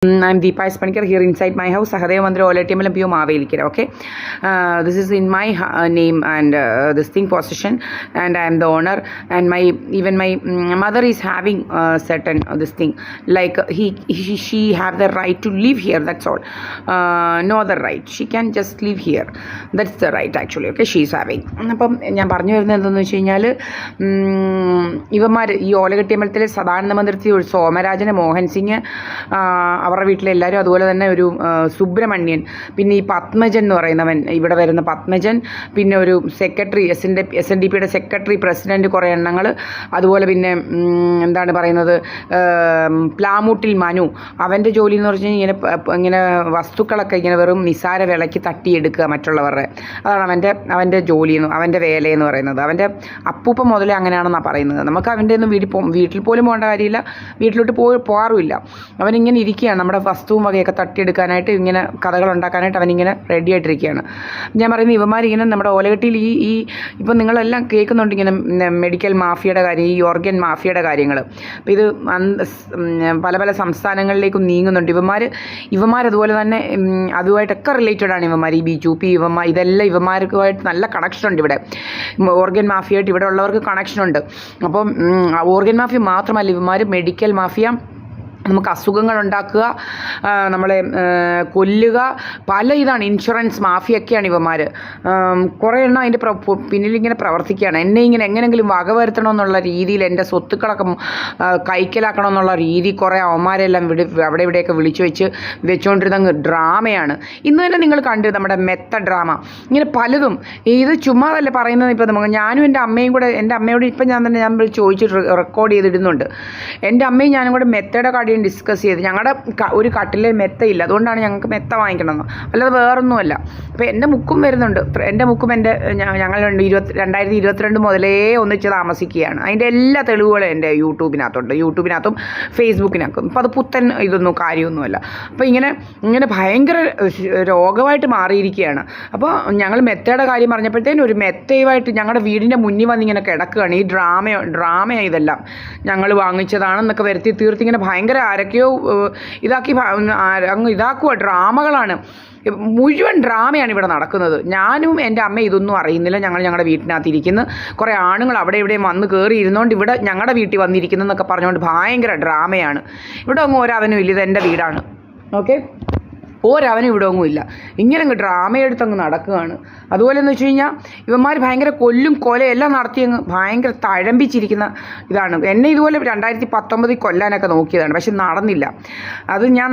I'm Deepa Spanikar here inside my house, Sahadeva Mandira OLTML PO Mavelikira. Okay, this is in my name and this thing possession, and I am the owner. And my mother is having certain this thing like she have the right to live here. That's all. No other right. She can just live here. That's the right actually. Okay, she is having. അപ്പം ഞാൻ പറഞ്ഞു വരുന്നത് എന്താണെന്ന് വെച്ച് കഴിഞ്ഞാൽ ഇവന്മാർ ഈ ഓലകെട്ടിയമ്പലത്തിലെ സദാനന്ദ മന്ദിരത്തിൽ സോമരാജന് മോഹൻ സിംഗ് അവരുടെ വീട്ടിലെല്ലാവരും അതുപോലെ തന്നെ ഒരു സുബ്രഹ്മണ്യൻ പിന്നെ ഈ പത്മജൻ എന്ന് പറയുന്നവൻ ഇവിടെ വരുന്ന പത്മജൻ പിന്നെ ഒരു സെക്രട്ടറി SNDPയുടെ സെക്രട്ടറി പ്രസിഡന്റ് കുറേ എണ്ണങ്ങൾ അതുപോലെ പിന്നെ എന്താണ് പറയുന്നത് പ്ലാമൂട്ടിൽ മനു അവൻ്റെ ജോലി എന്ന് പറഞ്ഞു കഴിഞ്ഞാൽ ഇങ്ങനെ വസ്തുക്കളൊക്കെ ഇങ്ങനെ വെറും നിസാര വിലയ്ക്ക് തട്ടിയെടുക്കുക മറ്റുള്ളവരുടെ അതാണ് അവൻ്റെ ജോലി അവൻ്റെ വേലയെന്ന് പറയുന്നത് അവൻ്റെ അപ്പൂപ്പ മുതലേ അങ്ങനെയാണെന്നാണ് പറയുന്നത് നമുക്ക് അവൻ്റെ ഒന്നും വീട്ടിൽ പോലും പോകേണ്ട കാര്യമില്ല വീട്ടിലോട്ട് പോകാറുമില്ല അവനിങ്ങനെ ഇരിക്കുകയാണ് നമ്മുടെ വസ്തുവും വകയൊക്കെ തട്ടിയെടുക്കാനായിട്ട് ഇങ്ങനെ കഥകൾ ഉണ്ടാക്കാനായിട്ട് അവനിങ്ങനെ റെഡി ആയിട്ടിരിക്കുകയാണ് ഞാൻ പറയുന്നത് ഇവന്മാരിങ്ങനെ നമ്മുടെ ഓലകെട്ടിയിൽ ഈ ഇപ്പം നിങ്ങളെല്ലാം കേൾക്കുന്നുണ്ട് ഇങ്ങനെ മെഡിക്കൽ മാഫിയയുടെ കാര്യം ഈ ഓർഗൻ മാഫിയയുടെ കാര്യങ്ങൾ അപ്പോൾ ഇത് പല പല സംസ്ഥാനങ്ങളിലേക്കും നീങ്ങുന്നുണ്ട് ഇവന്മാർ അതുപോലെ തന്നെ അതുമായിട്ടൊക്കെ റിലേറ്റഡ് ആണ് ഇവന്മാർ ഈ BJP ഇതെല്ലാം ഇവന്മാർക്കുമായിട്ട് നല്ല കണക്ഷൻ ഉണ്ട് ഇവിടെ ഓർഗൻ മാഫിയായിട്ട് ഇവിടെ ഉള്ളവർക്ക് കണക്ഷൻ ഉണ്ട് അപ്പം ഓർഗൻ മാഫിയ മാത്രമല്ല ഇവന്മാർ മെഡിക്കൽ മാഫിയ നമുക്ക് അസുഖങ്ങൾ ഉണ്ടാക്കുക നമ്മളെ കൊല്ലുക പല ഇതാണ് ഇൻഷുറൻസ് മാഫിയൊക്കെയാണ് ഇവന്മാർ കുറേ എണ്ണം അതിൻ്റെ പിന്നിലിങ്ങനെ പ്രവർത്തിക്കുകയാണ് എന്നെ ഇങ്ങനെ എങ്ങനെയെങ്കിലും വകവരുത്തണമെന്നുള്ള രീതിയിൽ എൻ്റെ സ്വത്തുക്കളൊക്കെ കൈക്കലാക്കണമെന്നുള്ള രീതി കുറേ അവന്മാരെല്ലാം അവിടെ ഇവിടെയൊക്കെ വിളിച്ചു വെച്ചുകൊണ്ടിരുന്ന ഡ്രാമയാണ് ഇന്ന് തന്നെ നിങ്ങൾ കണ്ടു നമ്മുടെ മെത്ത ഡ്രാമ ഇങ്ങനെ പലതും ഇത് ചുമ്മാതല്ലേ പറയുന്നത് ഇപ്പോൾ നമുക്ക് ഞാനും എൻ്റെ അമ്മയും കൂടെ എൻ്റെ അമ്മയോട് ഇപ്പം ഞാൻ ചോദിച്ചിട്ട് റെക്കോർഡ് ചെയ്തിടുന്നുണ്ട് എൻ്റെ അമ്മയും ഞാനും കൂടെ മെത്തയുടെ കാര്യം ഡിസ്കസ് ചെയ്ത് ഞങ്ങളുടെ ഒരു കട്ടിലെ മെത്തയില്ല അതുകൊണ്ടാണ് ഞങ്ങൾക്ക് മെത്ത വാങ്ങിക്കണമെന്ന് അല്ലാതെ വേറൊന്നുമല്ല അപ്പോൾ എൻ്റെ മുക്കും വരുന്നുണ്ട് എൻ്റെ മുക്കും ഞങ്ങൾ 2022 മുതലേ ഒന്നിച്ച് താമസിക്കുകയാണ് അതിൻ്റെ എല്ലാ തെളിവുകളും എൻ്റെ യൂട്യൂബിനകത്തും ഫേസ്ബുക്കിനകത്തും അപ്പോൾ അത് പുത്തൻ ഇതൊന്നും കാര്യമൊന്നുമല്ല അപ്പോൾ ഇങ്ങനെ ഭയങ്കര രോഗമായിട്ട് മാറിയിരിക്കുകയാണ് അപ്പോൾ ഞങ്ങൾ മെത്തയുടെ കാര്യം പറഞ്ഞപ്പോഴത്തേനും ഒരു മെത്തയുമായിട്ട് ഞങ്ങളുടെ വീടിൻ്റെ മുന്നിൽ വന്നിങ്ങനെ കിടക്കുകയാണ് ഈ ഡ്രാമ ഇതെല്ലാം ഞങ്ങൾ വാങ്ങിച്ചതാണെന്നൊക്കെ വരുത്തി തീർത്തി ഇങ്ങനെ ഭയങ്കര ആരൊക്കെയോ ഇതാക്കുക ഡ്രാമകളാണ് മുഴുവൻ ഡ്രാമയാണ് ഇവിടെ നടക്കുന്നത് ഞാനും എൻ്റെ അമ്മ ഇതൊന്നും അറിയുന്നില്ല ഞങ്ങളുടെ വീട്ടിനകത്ത് ഇരിക്കുന്നു കുറേ ആണുങ്ങൾ അവിടെ ഇവിടെയും വന്ന് കയറി ഇരുന്നുകൊണ്ട് ഇവിടെ ഞങ്ങളുടെ വീട്ടിൽ വന്നിരിക്കുന്നു എന്നൊക്കെ പറഞ്ഞുകൊണ്ട് ഭയങ്കര ഡ്രാമയാണ് ഇവിടെ ഒന്നും ഒരവനും ഇല്ല ഇതെൻ്റെ വീടാണ് ഓക്കെ ഒരവനും ഇവിടെ ഒന്നും ഇല്ല ഇങ്ങനെ അങ്ങ് ഡ്രാമയെടുത്തങ്ങ് നടക്കുകയാണ് അതുപോലെ എന്ന് വെച്ച് കഴിഞ്ഞാൽ ഇവന്മാർ ഭയങ്കര കൊലയും എല്ലാം നടത്തി അങ്ങ് ഭയങ്കര തഴമ്പിച്ചിരിക്കുന്ന ഇതാണ് എന്നെ ഇതുപോലെ 2019 കൊല്ലാനൊക്കെ നോക്കിയതാണ് പക്ഷെ നടന്നില്ല അത് ഞാൻ